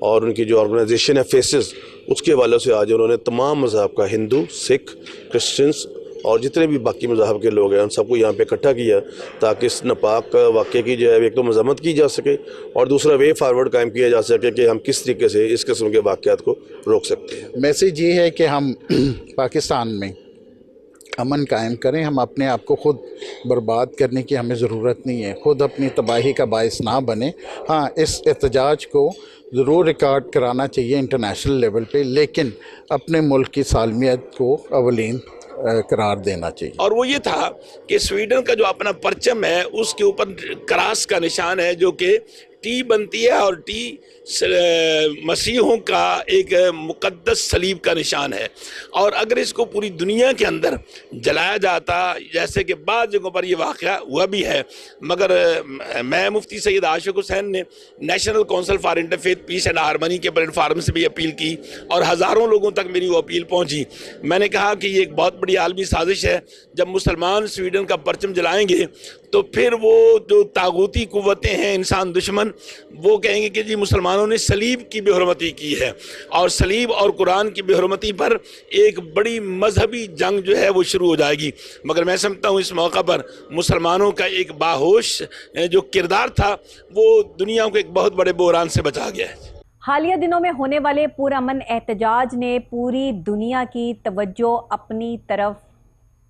اور ان کی جو آرگنائزیشن ہے فیسز، اس کے حوالے سے آج انہوں نے تمام مذہب کا، ہندو، سکھ، کرسچنس اور جتنے بھی باقی مذاہب کے لوگ ہیں ان سب کو یہاں پہ اکٹھا کیا تاکہ اس ناپاک واقعے کی جو ہے ایک تو مذمت کی جا سکے اور دوسرا وے فارورڈ قائم کیا جا سکے کہ ہم کس طریقے سے اس قسم کے واقعات کو روک سکتے ہیں۔ میسیج یہ ہے کہ ہم پاکستان میں امن قائم کریں، ہم اپنے آپ کو خود برباد کرنے کی ہمیں ضرورت نہیں ہے، خود اپنی تباہی کا باعث نہ بنے۔ ہاں، اس احتجاج کو ضرور ریکارڈ کرانا چاہیے انٹرنیشنل لیول پہ، لیکن اپنے ملک کی سالمیت کو اولین قرار دینا چاہیے۔ اور وہ یہ تھا کہ سویڈن کا جو اپنا پرچم ہے اس کے اوپر کراس کا نشان ہے، جو کہ ٹی بنتی ہے اور ٹی مسیحوں کا ایک مقدس صلیب کا نشان ہے، اور اگر اس کو پوری دنیا کے اندر جلایا جاتا، جیسے کہ بعض جگہوں پر یہ واقعہ ہوا بھی ہے، مگر میں مفتی سید عاشق حسین نے national council for interfaith piece and harmony کے پلیٹ فارم سے بھی اپیل کی اور ہزاروں لوگوں تک میری وہ اپیل پہنچی۔ میں نے کہا کہ یہ ایک بہت بڑی عالمی سازش ہے، جب مسلمان سویڈن کا پرچم جلائیں گے تو پھر وہ جو طاغوتی قوتیں ہیں، انسان دشمن، وہ کہیں گے کہ جی مسلمانوں نے صلیب کی بے حرمتی کی ہے، اور صلیب اور قرآن کی بے حرمتی پر ایک بڑی مذہبی جنگ جو ہے وہ شروع ہو جائے گی۔ مگر میں سمجھتا ہوں اس موقع پر مسلمانوں کا ایک باہوش جو کردار تھا وہ دنیا کو ایک بہت بڑے بحران سے بچا گیا ہے۔ حالیہ دنوں میں ہونے والے پرامن احتجاج نے پوری دنیا کی توجہ اپنی طرف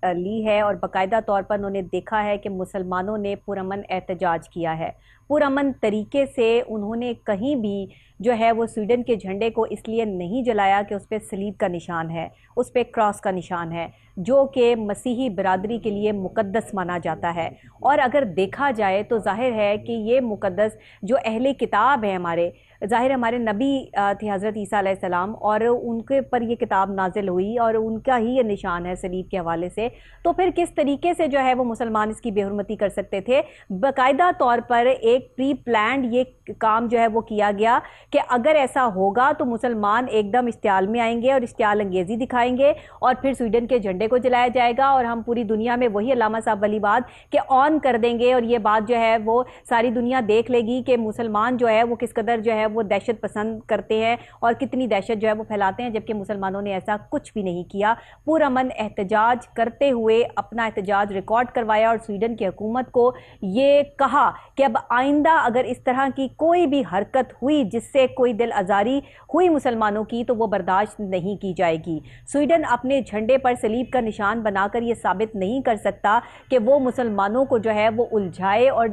لی ہے، اور باقاعدہ طور پر انہوں نے دیکھا ہے کہ مسلمانوں نے پرامن احتجاج کیا ہے۔ پرامن طریقے سے انہوں نے کہیں بھی جو ہے وہ سویڈن کے جھنڈے کو اس لیے نہیں جلایا کہ اس پہ صلیب کا نشان ہے، اس پہ کراس کا نشان ہے، جو کہ مسیحی برادری کے لیے مقدس مانا جاتا ہے۔ اور اگر دیکھا جائے تو ظاہر ہے کہ یہ مقدس جو اہل کتاب ہیں ہمارے نبی تھے حضرت عیسیٰ علیہ السلام، اور ان کے پر یہ کتاب نازل ہوئی اور ان کا ہی یہ نشان ہے صلیب کے حوالے سے، تو پھر کس طریقے سے جو ہے وہ مسلمان اس کی بے حرمتی کر سکتے تھے؟ باقاعدہ طور پر ایک پری پلانڈ یہ کام جو ہے وہ کیا گیا کہ اگر ایسا ہوگا تو مسلمان ایک دم اشتعال میں آئیں گے اور اشتعال انگیزی دکھائیں گے، اور پھر سویڈن کے جھنڈے کو جلایا جائے گا، اور ہم پوری دنیا میں وہی علامہ صاحب والی بات کہ آن کر دیں گے، اور یہ بات جو ہے وہ ساری دنیا دیکھ لے گی کہ مسلمان جو ہے وہ کس قدر جو ہے وہ دہشت پسند کرتے ہیں اور کتنی دہشت جو ہے وہ پھیلاتے ہیں، جبکہ مسلمانوں نے ایسا کچھ بھی نہیں کیا۔ پرامن احتجاج کرتے ہوئے اپنا احتجاج ریکارڈ کروایا، اور سویڈن کی حکومت کو یہ کہا کہ اب آئندہ اگر اس طرح کی کوئی بھی حرکت ہوئی جس سے کوئی دل آزاری ہوئی مسلمانوں کی تو وہ برداشت نہیں کی جائے گی۔ سویڈن اپنے جھنڈے پر صلیب کا نشان بنا کر یہ ثابت نہیں کر سکتا کہ وہ مسلمانوں کو جو ہے وہ الجھائے، اور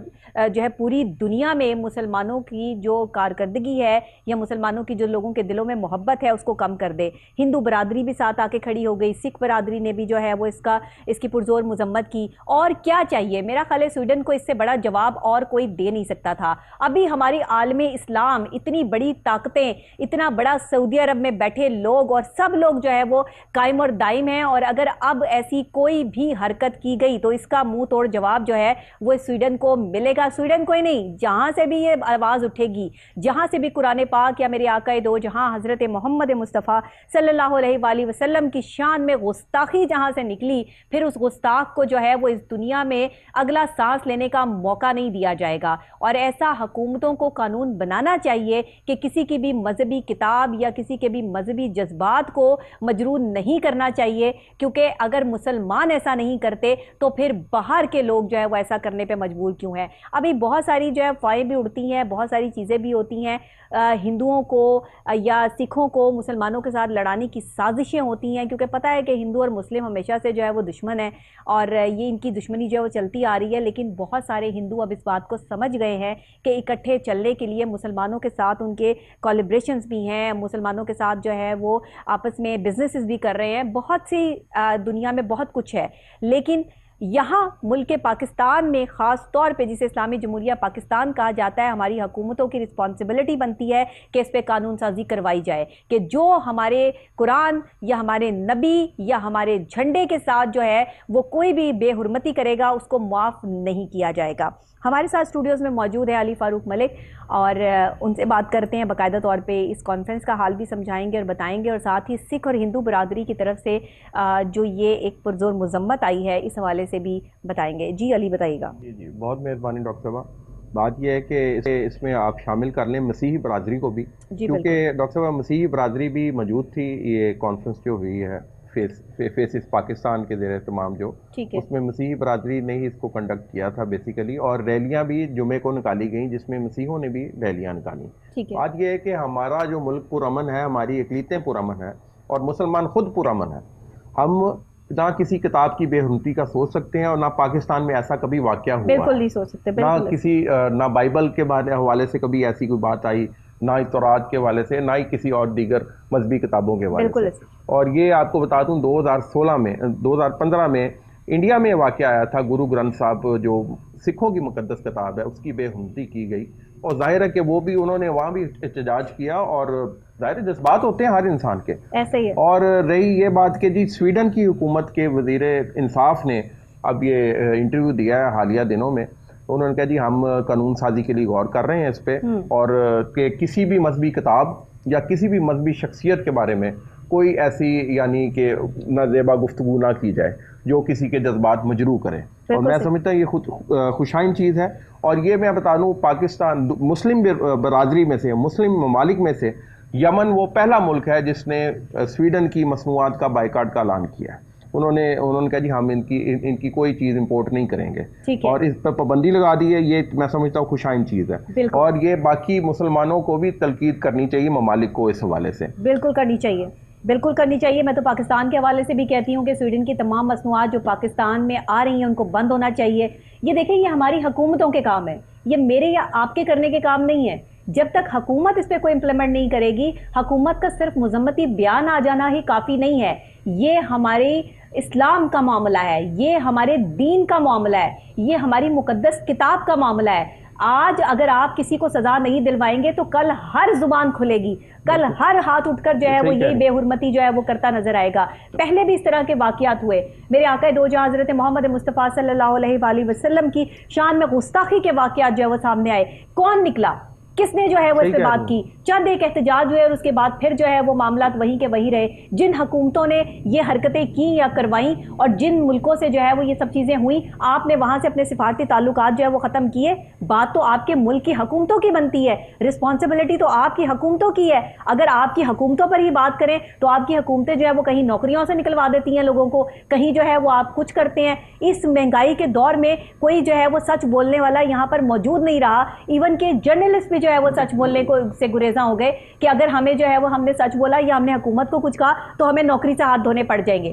جو ہے پوری دنیا میں مسلمانوں کی جو کارکردگی ہے یا مسلمانوں کی جو لوگوں کے دلوں میں محبت ہے اس کو کم کر دے۔ ہندو برادری بھی ساتھ آ کے کھڑی ہو گئی، سکھ برادری نے بھی جو ہے وہ اس کی پرزور مذمت کی۔ اور کیا چاہیے؟ میرا خیال ہے سویڈن کو اس سے بڑا جواب اور کوئی دے نہیں سکتا تھا۔ ابھی ہماری عالم اسلام، اتنی بڑی طاقتیں، اتنا بڑا سعودی عرب میں بیٹھے لوگ، اور سب لوگ جو ہے وہ قائم اور دائم ہیں، اور اگر اب ایسی کوئی بھی حرکت کی گئی تو اس کا منہ توڑ جواب جو ہے وہ سویڈن کو ملے گا۔ سویڈن کو ہی نہیں، جہاں سے بھی یہ آواز اٹھے گی، جہاں سے بھی قرآن پاک یا میرے آقا دو جہاں حضرت محمد مصطفیٰ صلی اللہ علیہ وآلہ وسلم کی شان میں گستاخی جہاں سے نکلی، پھر اس گستاخ کو جو ہے وہ اس دنیا میں اگلا سانس لینے کا موقع نہیں دیا جائے گا۔ اور ایسا حکومتوں کو قانون بنانا چاہیے کہ کسی کی بھی مذہبی کتاب یا کسی کے بھی مذہبی جذبات کو مجروح نہیں کرنا چاہیے، کیونکہ اگر مسلمان ایسا نہیں کرتے تو پھر باہر کے لوگ جو ہے وہ ایسا کرنے پہ مجبور کیوں ہیں؟ ابھی بہت ساری جو ہے افواہیں بھی اڑتی ہیں، بہت ساری چیزیں بھی ہوتی ہیں، ہندوؤں کو یا سکھوں کو مسلمانوں کے ساتھ لڑانے کی سازشیں ہوتی ہیں، کیونکہ پتہ ہے کہ ہندو اور مسلم ہمیشہ سے جو ہے وہ دشمن ہیں، اور یہ ان کی دشمنی جو ہے وہ چلتی آ رہی ہے۔ لیکن بہت سارے ہندو اب اس بات کو سمجھ گئے ہیں کہ اکٹھے چلنے کے لیے مسلمانوں کے ساتھ ان کے کولیبریشنز بھی ہیں، مسلمانوں کے ساتھ جو ہے وہ آپس میں بزنسز بھی کر رہے ہیں، بہت سی دنیا میں بہت کچھ ہے۔ لیکن یہاں ملک پاکستان میں خاص طور پہ جسے اسلامی جمہوریہ پاکستان کہا جاتا ہے، ہماری حکومتوں کی رسپانسبلٹی بنتی ہے کہ اس پہ قانون سازی کروائی جائے کہ جو ہمارے قرآن یا ہمارے نبی یا ہمارے جھنڈے کے ساتھ جو ہے وہ کوئی بھی بے حرمتی کرے گا اس کو معاف نہیں کیا جائے گا۔ ہمارے ساتھ اسٹوڈیوز میں موجود ہے علی فاروق ملک، اور ان سے بات کرتے ہیں، باقاعدہ طور پہ اس کانفرنس کا حال بھی سمجھائیں گے اور بتائیں گے، اور ساتھ ہی سکھ اور ہندو برادری کی طرف سے جو یہ ایک پرزور مذمت آئی ہے اس حوالے سے بھی بتائیں گے۔ جی علی بتائیے گا۔ جی بہت مہربانی ڈاکٹر صاحبہ۔ بات یہ ہے کہ اس میں آپ شامل کر لیں مسیحی برادری کو بھی، کیونکہ ڈاکٹر صاحب مسیحی برادری بھی موجود تھی یہ کانفرنس جو ہوئی ہے فیسز پاکستان کے زیر اہتمام جو، اس میں مسیحی برادری نے ہی اس کو کنڈکٹ کیا تھا بیسیکلی، اور ریلیاں بھی جمعے کو نکالی گئیں جس میں مسیحوں نے بھی ریلیاں نکالی۔ بات یہ ہے کہ ہمارا جو ملک پرامن ہے، ہماری اقلیتیں پرامن ہیں اور مسلمان خود پرامن ہیں، ہم نہ کسی کتاب کی بے حرمتی کا سوچ سکتے ہیں اور نہ پاکستان میں ایسا کبھی واقعہ ہوا، بالکل نہیں سوچ سکتے، نہ بائبل کے حوالے سے کبھی ایسی کوئی بات آئی، نہ تورات کے حوالے سے، نہ ہی کسی اور دیگر مذہبی کتابوں کے حوالے سے۔ اور یہ آپ کو بتا دوں 2015 میں انڈیا میں واقعہ آیا تھا، گرو گرنتھ صاحب جو سکھوں کی مقدس کتاب ہے اس کی بے حرمتی کی گئی، اور ظاہر ہے کہ وہ بھی انہوں نے وہاں بھی احتجاج کیا، اور ظاہر جذبات ہوتے ہیں ہر انسان کے ایسے ہی ہے۔ اور رہی یہ بات کہ جی سویڈن کی حکومت کے وزیر انصاف نے اب یہ انٹرویو دیا ہے حالیہ دنوں میں، انہوں نے کہا جی ہم قانون سازی کے لیے غور کر رہے ہیں اس پہ، اور کہ کسی بھی مذہبی کتاب یا کسی بھی مذہبی شخصیت کے بارے میں کوئی ایسی یعنی کہ نازیبا گفتگو نہ کی جائے جو کسی کے جذبات مجروح کرے، اور میں سمجھتا ہوں یہ خود خوشائن چیز ہے۔ اور یہ میں بتا دوں پاکستان مسلم برادری میں سے، مسلم ممالک میں سے یمن وہ پہلا ملک ہے جس نے سویڈن کی مصنوعات کا بائیکاٹ کا اعلان کیا ہے، انہوں نے کہا جی ہم ان کی کوئی چیز امپورٹ نہیں کریں گے، اور اس پر پابندی لگا دی ہے، یہ میں سمجھتا ہوں خوشائن چیز ہے، اور یہ باقی مسلمانوں کو بھی تلقین کرنی چاہیے ممالک کو اس حوالے سے، بالکل کرنی چاہیے، بالکل کرنی چاہیے۔ میں تو پاکستان کے حوالے سے بھی کہتی ہوں کہ سویڈن کی تمام مصنوعات جو پاکستان میں آ رہی ہیں ان کو بند ہونا چاہیے۔ یہ دیکھیں یہ ہماری حکومتوں کے کام ہے، یہ میرے یا آپ کے کرنے کے کام نہیں ہے۔ جب تک حکومت اس پہ کوئی امپلیمنٹ نہیں کرے گی، حکومت کا صرف مذمتی بیان آ جانا ہی کافی نہیں ہے، یہ ہمارے اسلام کا معاملہ ہے، یہ ہمارے دین کا معاملہ ہے، یہ ہماری مقدس کتاب کا معاملہ ہے۔ آج اگر آپ کسی کو سزا نہیں دلوائیں گے تو کل ہر زبان کھلے گی، کل ہر ہاتھ اٹھ کر جو ہے وہ یہی بے حرمتی جو ہے وہ کرتا نظر آئے گا۔ پہلے بھی اس طرح کے واقعات ہوئے، میرے آقا دو جہاں حضرت محمد مصطفیٰ صلی اللہ علیہ وآلہ وسلم کی شان میں گستاخی کے واقعات جو ہے وہ سامنے آئے، کون نکلا، کس نے جو ہے وہ اس پہ بات کی؟ چند ایک احتجاج ہوئے اور اس کے بعد پھر جو ہے وہ معاملات وہیں کے وہی رہے۔ جن حکومتوں نے یہ حرکتیں کی یا کروائیں اور جن ملکوں سے جو ہے وہ یہ سب چیزیں ہوئیں، آپ نے وہاں سے اپنے سفارتی تعلقات جو ہے وہ ختم کیے۔ بات تو آپ کے ملک کی حکومتوں کی بنتی ہے، رسپانسبلٹی تو آپ کی حکومتوں کی ہے۔ اگر آپ کی حکومتوں پر ہی بات کریں تو آپ کی حکومتیں جو ہے وہ کہیں نوکریوں سے نکلوا دیتی ہیں لوگوں کو، کہیں جو ہے وہ آپ کچھ کرتے ہیں۔ اس مہنگائی کے دور میں کوئی جو ہے وہ سچ بولنے والا یہاں پر موجود نہیں رہا، ایون کہ جرنلسٹ بھی جو ہے وہ سچ بولنے کو سے گریزاں ہو گئے کہ اگر ہمیں جو ہے وہ ہم نے سچ بولا یا ہم نے حکومت کو کچھ کہا تو ہمیں نوکری سے ہاتھ دھونے پڑ جائیں گے۔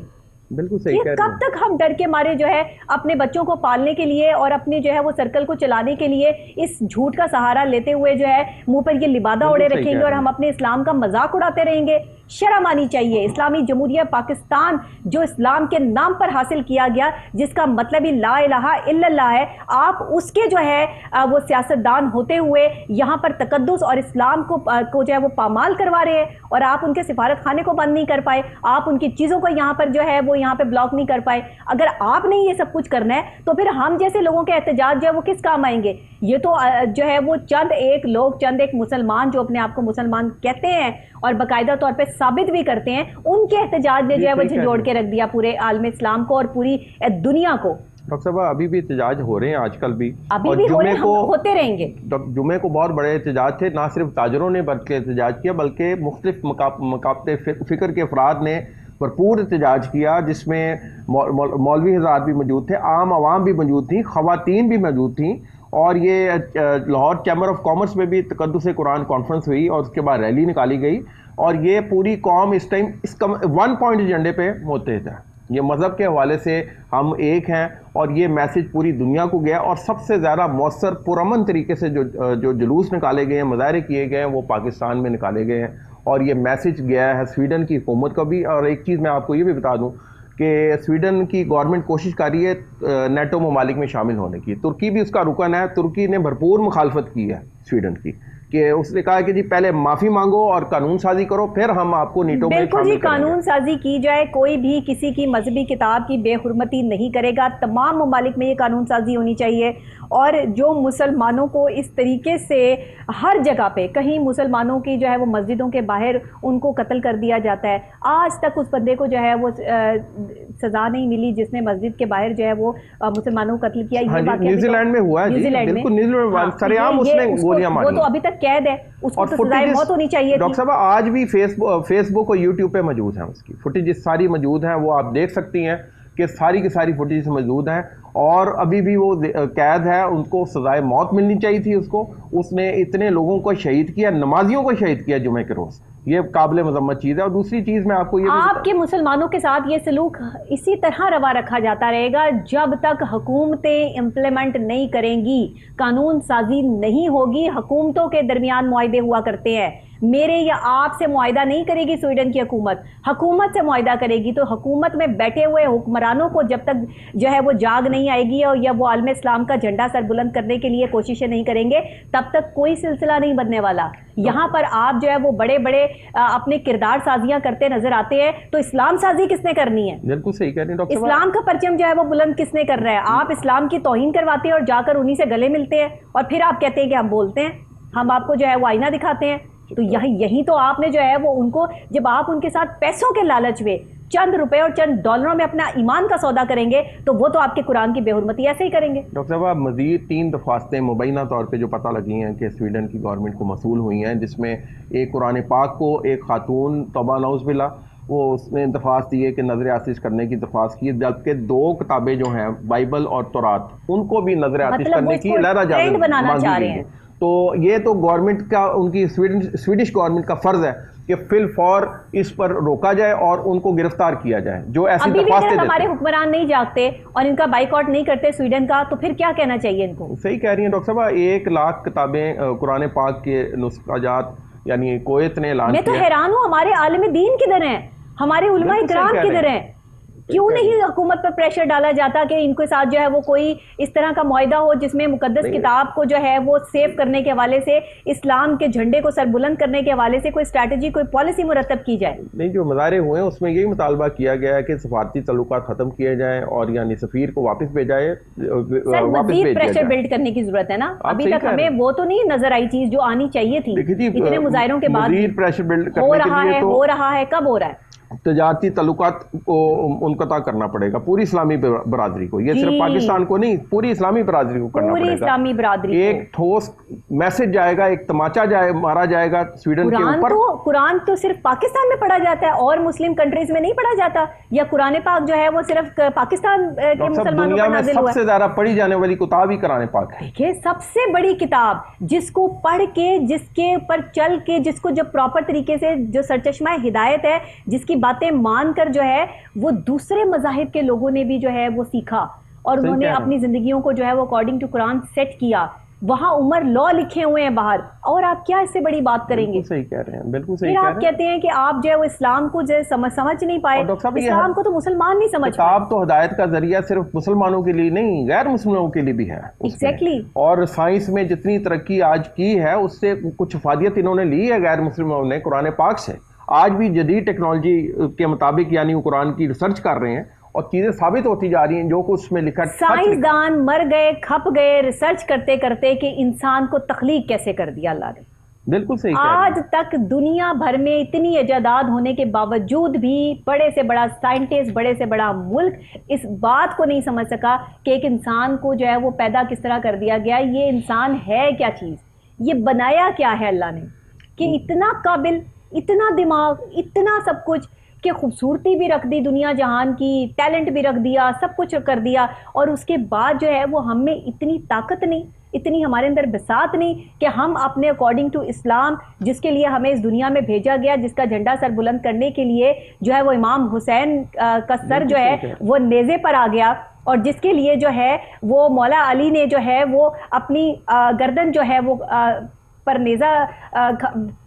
بالکل صحیح کہہ رہے ہیں۔ کب تک ہم ڈر کے مارے جو ہے اپنے بچوں کو پالنے کے لیے اور اپنے جو ہے وہ سرکل کو چلانے کے لیے اس جھوٹ کا سہارا لیتے ہوئے جو ہے منہ پر یہ لبادہ اڑے رکھیں گے اور ہم اپنے اسلام کا مذاق اڑاتے رہیں گے؟ شرم آنی چاہیے۔ اسلامی جمہوریہ پاکستان جو اسلام کے نام پر حاصل کیا گیا، جس کا مطلب ہی لا الہ الا اللہ ہے، آپ اس کے جو ہے وہ سیاستدان ہوتے ہوئے یہاں پر تقدس اور اسلام کو جو ہے وہ پامال کروا رہے ہیں، اور آپ ان کے سفارت خانے کو بند نہیں کر پائے، آپ ان کی چیزوں کو یہاں پر جو ہے وہ یہاں پہ بلاک نہیں کر پائے۔ اگر آپ نے یہ سب کچھ کرنا ہے تو پھر ہم جیسے لوگوں کے احتجاج جو ہے وہ کس کام آئیں گے؟ یہ تو جو ہے وہ چند ایک لوگ، چند ایک مسلمان جو اپنے آپ کو مسلمان کہتے ہیں اور باقاعدہ طور پہ ثابت بھی کرتے ہیں، ان کے احتجاج نے جو ہے وہ جھنجھوڑ کے رکھ دیا پورے عالم اسلام کو اور پوری دنیا کو۔ ڈاکٹر صاحب ابھی بھی احتجاج ہو رہے ہیں آج کل بھی، ابھی بھی ہو رہے ہیں، ہوتے رہیں گے۔ جمعے کو بہت بڑے احتجاج تھے، نہ صرف تاجروں نے بلکہ احتجاج کیا، بلکہ مختلف مکاتب فکر کے افراد نے بھرپور احتجاج کیا، جس میں مولوی حضرات بھی موجود تھے، عام عوام بھی موجود تھیں، خواتین بھی موجود تھیں، اور یہ لاہور چیمبر آف کامرس میں بھی تقدس قرآن کانفرنس ہوئی اور اس کے بعد ریلی نکالی گئی، اور یہ پوری قوم اس ٹائم اس ون پوائنٹ ایجنڈے پہ متحد ہے۔ یہ مذہب کے حوالے سے ہم ایک ہیں، اور یہ میسج پوری دنیا کو گیا، اور سب سے زیادہ مؤثر پرامن طریقے سے جو جلوس نکالے گئے ہیں، مظاہرے کیے گئے ہیں، وہ پاکستان میں نکالے گئے ہیں، اور یہ میسج گیا ہے سویڈن کی حکومت کا بھی۔ اور ایک چیز میں آپ کو یہ بھی بتا دوں کہ سویڈن کی گورنمنٹ کوشش کر رہی ہے نیٹو ممالک میں شامل ہونے کی، ترکی بھی اس کا رکن ہے، ترکی نے بھرپور مخالفت کی ہے سویڈن کی، کہ اس نے کہا کہ جی پہلے معافی مانگو اور قانون سازی کرو، پھر ہم آپ کو نیٹو میں شامل کریں گے۔ بالکل جی، قانون سازی کی جائے، کوئی بھی کسی کی مذہبی کتاب کی بے حرمتی نہیں کرے گا، تمام ممالک میں یہ قانون سازی ہونی چاہیے۔ اور جو مسلمانوں کو اس طریقے سے ہر جگہ پہ، کہیں مسلمانوں کی جو ہے وہ مسجدوں کے باہر ان کو قتل کر دیا جاتا ہے، آج تک اس بندے کو جو ہے وہ سزا نہیں ملی جس نے مسجد کے باہر جو ہے وہ مسلمانوں کو قتل کیا. یہ واقعہ نیوزی لینڈ میں ہوا ہے, بالکل نیوزی لینڈ میں سر عام اس نے گولیاں ماری. وہ تو ابھی تک قید ہے, اس کو تو سزائے موت ہونی چاہیے. ڈاکٹر صاحب آج بھی فیس بک اور یوٹیوب پہ موجود ہیں, اس کی فوٹیجز ساری موجود ہیں, وہ آپ دیکھ سکتی ہیں کہ ساری کی ساری فوٹیجز موجود ہیں, اور ابھی بھی وہ قید ہے. ان کو سزائے موت ملنی چاہیے تھی. اس نے اتنے لوگوں کو شہید کیا, نمازیوں کو شہید کیا جمعے کے روز. یہ قابل مذمت چیز ہے. اور دوسری چیز میں آپ کو یہ آپ کے مسلمانوں کے ساتھ یہ سلوک اسی طرح روا رکھا جاتا رہے گا جب تک حکومتیں امپلیمنٹ نہیں کریں گی, قانون سازی نہیں ہوگی. حکومتوں کے درمیان معاہدے ہوا کرتے ہیں. میرے یا آپ سے معاہدہ نہیں کرے گی سویڈن کی حکومت سے معاہدہ کرے گی. تو حکومت میں بیٹھے ہوئے حکمرانوں کو جب تک جو ہے وہ جاگ نہیں آئے گی اور یا وہ عالم اسلام کا جھنڈا سر بلند کرنے کے لیے کوششیں نہیں کریں گے, تب تک کوئی سلسلہ نہیں بننے والا. یہاں پر آپ جو ہے وہ بڑے بڑے اپنے کردار سازیاں کرتے نظر آتے ہیں, تو اسلام سازی کس نے کرنی ہے؟ بالکل صحیح کہہ رہے ہیں ڈاکٹر. اسلام کا پرچم جو ہے وہ بلند کس نے کر رہا ہے؟ آپ اسلام کی توہین کرواتے ہیں اور جا کر انہی سے گلے ملتے ہیں, اور پھر آپ کہتے ہیں کہ ہم بولتے ہیں, ہم آپ کو جو ہے وہ آئینہ دکھاتے ہیں. تو یہی تو آپ نے جو ہے وہ ان کو, جب آپ ان کے ساتھ پیسوں کے لالچ میں چند روپے اور چند ڈالروں میں اپنا ایمان کا سودا کریں گے, تو وہ تو آپ کے قرآن کی بے حرمتی ایسے ہی کریں گے. ڈاکٹر صاحب مزید 3 درخواستیں مبینہ طور پہ جو پتہ لگی ہیں کہ سویڈن کی گورنمنٹ کو موصول ہوئی ہیں, جس میں ایک قرآن پاک کو ایک خاتون توبہ نعوذ باللہ وہ اس نے درخواست دی ہے کہ نظر آتش کرنے کی درخواست کی, جبکہ 2 کتابیں جو ہیں بائبل اور تورات ان کو بھی نظر آتش کرنے کی علیحدہ اجازت بنانا چاہ رہے ہیں. تو یہ تو گورنمنٹ کا, ان کی سویڈش گورنمنٹ کا فرض ہے کہ فی الفور اس پر روکا جائے اور ان کو گرفتار کیا جائے جو ایسی درخواستیں دیتے ہیں. ہمارے حکمران نہیں جاگتے اور ان کا بائیکاٹ نہیں کرتے سویڈن کا, تو پھر کیا کہنا چاہیے ان کو؟ صحیح کہہ رہی ہیں ڈاکٹر صاحب. 1 لاکھ کتابیں قرآن پاک کے نسخہ جات یعنی کویت نے اعلان کیا. میں تو حیران ہوں ہمارے عالم دین کدھر ہیں, ہمارے علماء کرام کدھر ہیں؟ کیوں نہیں حکومت پر پریشر ڈالا جاتا کہ ان کے ساتھ جو ہے وہ کوئی اس طرح کا معاہدہ ہو جس میں مقدس کتاب کو جو ہے وہ سیو کرنے کے حوالے سے, اسلام کے جھنڈے کو سر بلند کرنے کے حوالے سے کوئی اسٹریٹجی, کوئی پالیسی مرتب کی جائے؟ نہیں, جو مظاہرے ہوئے ہیں اس میں یہی مطالبہ کیا گیا ہے کہ سفارتی تعلقات ختم کیے جائیں اور یعنی سفیر کو واپس بھیجائے. مزید پریشر بلڈ کرنے کی ضرورت ہے نا. ابھی تک ہمیں وہ تو نہیں نظر آئی چیز جو آنی چاہیے تھی. اتنے مظاہروں کے بعد ہو رہا ہے. کب ہو رہا ہے؟ تجارتی تعلقات کو منقطع کرنا پڑے گا پوری اسلامی برادری کو. یہ صرف پاکستان کو نہیں, پوری اسلامی برادری کو کرنا پڑے گا. پوری اسلامی برادری ایک ٹھوس میسج جائے گا, ایک تماچا مارا جائے گا سویڈن کے اوپر. قرآن تو صرف پاکستان میں پڑھا جاتا ہے اور مسلم کنٹریز میں نہیں پڑھا جاتا, یا قرآن پاک جو ہے وہ صرف پاکستان کے مسلمانوں پر نازل ہوا ہے؟ سب سے زیادہ پڑھی جانے والی کتاب ہی قرآن پاک ہے. دیکھیں, سب سے بڑی کتاب جس کو پڑھ کے, جس کے پر چل کے, جس کو جو پراپر طریقے سے جو سرچشمہ ہدایت ہے, جس کی باتیں مان کر جو ہے وہ دوسرے مذاہب کے لوگوں نے بھی جو ہے وہ سیکھا اور انہوں نے اپنی زندگیوں کو جو ہے وہ اکارڈنگ ٹو قرآن سیٹ کیا. وہاں عمر لا لکھے ہوئے ہیں باہر, اور آپ کیا اس سے بڑی بات کریں گے؟ صحیح کہہ رہے ہیں, بالکل صحیح. پھر آپ کہتے ہیں کہ آپ جو ہے وہ اسلام کو جو سمجھ نہیں پائے. اسلام کو تو مسلمان نہیں سمجھ پائے. کتاب تو ہدایت کا ذریعہ صرف مسلمانوں کے لیے نہیں, غیر مسلمانوں کے لیے بھی ہے. ایگزیکٹلی. اور سائنس میں جتنی ترقی آج کی ہے اس سے کچھ افادیت انہوں نے لی ہے غیر مسلمانوں نے قرآن پاک سے. آج بھی جدید ٹیکنالوجی کے مطابق یعنی وہ قرآن کی ریسرچ کر رہے ہیں اور چیزیں ثابت ہوتی جا رہی ہیں جو کچھ اس میں لکھا. سائنسدان مر گئے, کھپ گئے ریسرچ کرتے کرتے کہ انسان کو تخلیق کیسے کر دیا اللہ نے. بالکل صحیح. آج تک دنیا بھر میں اتنی ایجادات ہونے کے باوجود بھی بڑے سے بڑا سائنٹسٹ, بڑے سے بڑا ملک اس بات کو نہیں سمجھ سکا کہ ایک انسان کو جو ہے وہ پیدا کس طرح کر دیا گیا. یہ انسان ہے کیا چیز, یہ بنایا کیا ہے اللہ نے کہ اتنا قابل, اتنا دماغ, اتنا سب کچھ, کہ خوبصورتی بھی رکھ دی دنیا جہان کی, ٹیلنٹ بھی رکھ دیا, سب کچھ کر دیا, اور اس کے بعد جو ہے وہ ہم میں اتنی طاقت نہیں, اتنی ہمارے اندر بساط نہیں کہ ہم اپنے اکارڈنگ ٹو اسلام, جس کے لیے ہمیں اس دنیا میں بھیجا گیا, جس کا جھنڈا سر بلند کرنے کے لیے جو ہے وہ امام حسین کا سر جو ہے وہ نیزے پر آ گیا, اور جس کے لیے جو ہے وہ مولا علی نے جو ہے وہ اپنی گردن جو ہے وہ پر نیزہ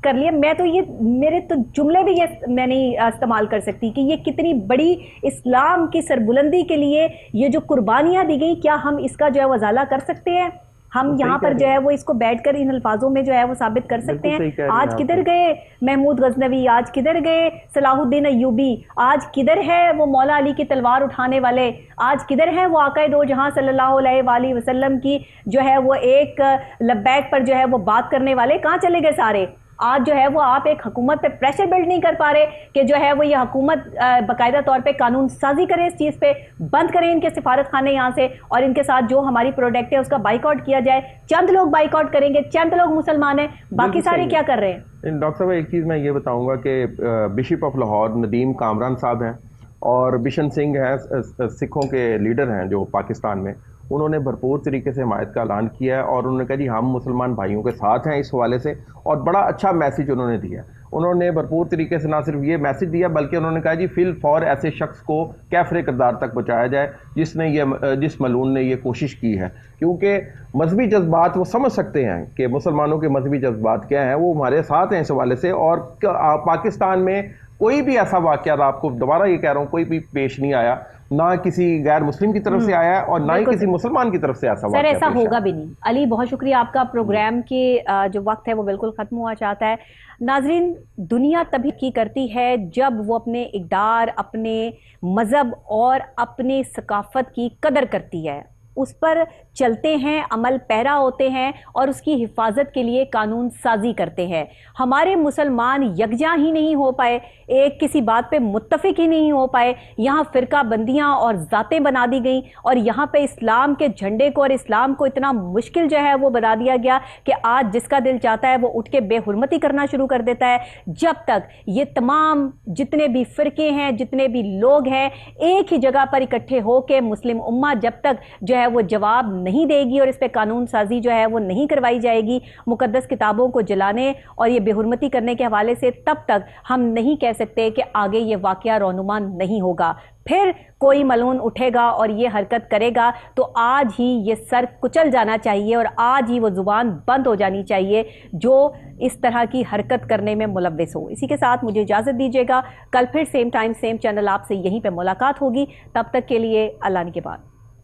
کر لیا. میں تو یہ, میرے تو جملے بھی یہ میں نہیں استعمال کر سکتی کہ یہ کتنی بڑی اسلام کی سربلندی کے لیے یہ جو قربانیاں دی گئی, کیا ہم اس کا جو ہے وہ ازالہ کر سکتے ہیں؟ ہم یہاں پر جو ہے وہ اس کو بیٹھ کر ان الفاظوں میں جو ہے وہ ثابت کر سکتے ہیں؟ آج کدھر گئے محمود غزنوی, آج کدھر گئے صلاح الدین ایوبی, آج کدھر ہے وہ مولا علی کی تلوار اٹھانے والے, آج کدھر ہے وہ آقا دو جہاں صلی اللہ علیہ وآلہ وسلم کی جو ہے وہ ایک لبیک پر جو ہے وہ بات کرنے والے, کہاں چلے گئے سارے؟ آج جو ہے وہ آپ ایک حکومت پہ پریشر بلڈ نہیں کر پا رہے کہ جو ہے وہ یہ حکومت باقاعدہ طور پہ قانون سازی کرے اس چیز پہ, بند کریں ان کے سفارت خانے یہاں سے, اور ان کے ساتھ جو ہماری پروڈکٹ ہے اس کا بائیک آؤٹ کیا جائے. چند لوگ بائیک آؤٹ کریں گے, چند لوگ مسلمان ہیں, باقی سارے کیا کر رہے ہیں؟ ڈاکٹر صاحب ایک چیز میں یہ بتاؤں گا کہ بشپ آف لاہور ندیم کامران صاحب ہیں اور بشن سنگھ ہیں, سکھوں کے لیڈر ہیں جو پاکستان میں, انہوں نے بھرپور طریقے سے حمایت کا اعلان کیا ہے اور انہوں نے کہا جی ہم مسلمان بھائیوں کے ساتھ ہیں اس حوالے سے, اور بڑا اچھا میسیج انہوں نے دیا. انہوں نے بھرپور طریقے سے نہ صرف یہ میسیج دیا بلکہ انہوں نے کہا جی فی الفور ایسے شخص کو کیفر کردار تک پہنچایا جائے جس ملعون نے یہ کوشش کی ہے, کیونکہ مذہبی جذبات وہ سمجھ سکتے ہیں کہ مسلمانوں کے مذہبی جذبات کیا ہیں, وہ ہمارے ساتھ ہیں اس حوالے سے. اور پاکستان میں کوئی بھی ایسا واقعہ, آپ کو دوبارہ یہ کہہ رہا ہوں, کوئی بھی پیش نہیں آیا, نہ کسی غیر مسلم کی طرف سے آیا ہے اور نہ ہی کسی مسلمان کی طرف سے ایسا واقعہ. سر ایسا ہوگا بھی نہیں. علی بہت شکریہ آپ کا. پروگرام کے جو وقت ہے وہ بالکل ختم ہوا چاہتا ہے. ناظرین, دنیا تبھی کی کرتی ہے جب وہ اپنے اقدار, اپنے مذہب اور اپنی ثقافت کی قدر کرتی ہے, اس پر چلتے ہیں, عمل پیرا ہوتے ہیں اور اس کی حفاظت کے لیے قانون سازی کرتے ہیں. ہمارے مسلمان یکجاں ہی نہیں ہو پائے, ایک کسی بات پہ متفق ہی نہیں ہو پائے, یہاں فرقہ بندیاں اور ذاتیں بنا دی گئیں, اور یہاں پہ اسلام کے جھنڈے کو اور اسلام کو اتنا مشکل جو ہے وہ بنا دیا گیا کہ آج جس کا دل چاہتا ہے وہ اٹھ کے بے حرمتی کرنا شروع کر دیتا ہے. جب تک یہ تمام جتنے بھی فرقے ہیں, جتنے بھی لوگ ہیں, ایک ہی جگہ پر اکٹھے ہو کے مسلم امہ جب تک جو ہے وہ جواب نہیں دے گی اور اس پہ قانون سازی جو ہے وہ نہیں کروائی جائے گی مقدس کتابوں کو جلانے اور یہ بے حرمتی کرنے کے حوالے سے, تب تک ہم نہیں کہہ سکتے کہ آگے یہ واقعہ رونما نہیں ہوگا. پھر کوئی ملعون اٹھے گا اور یہ حرکت کرے گا تو آج ہی یہ سر کچل جانا چاہیے اور آج ہی وہ زبان بند ہو جانی چاہیے جو اس طرح کی حرکت کرنے میں ملوث ہو. اسی کے ساتھ مجھے اجازت دیجیے گا, کل پھر سیم ٹائم سیم چینل آپ سے یہیں پہ ملاقات ہوگی. تب تک کے لیے اللہ نے کے بعد.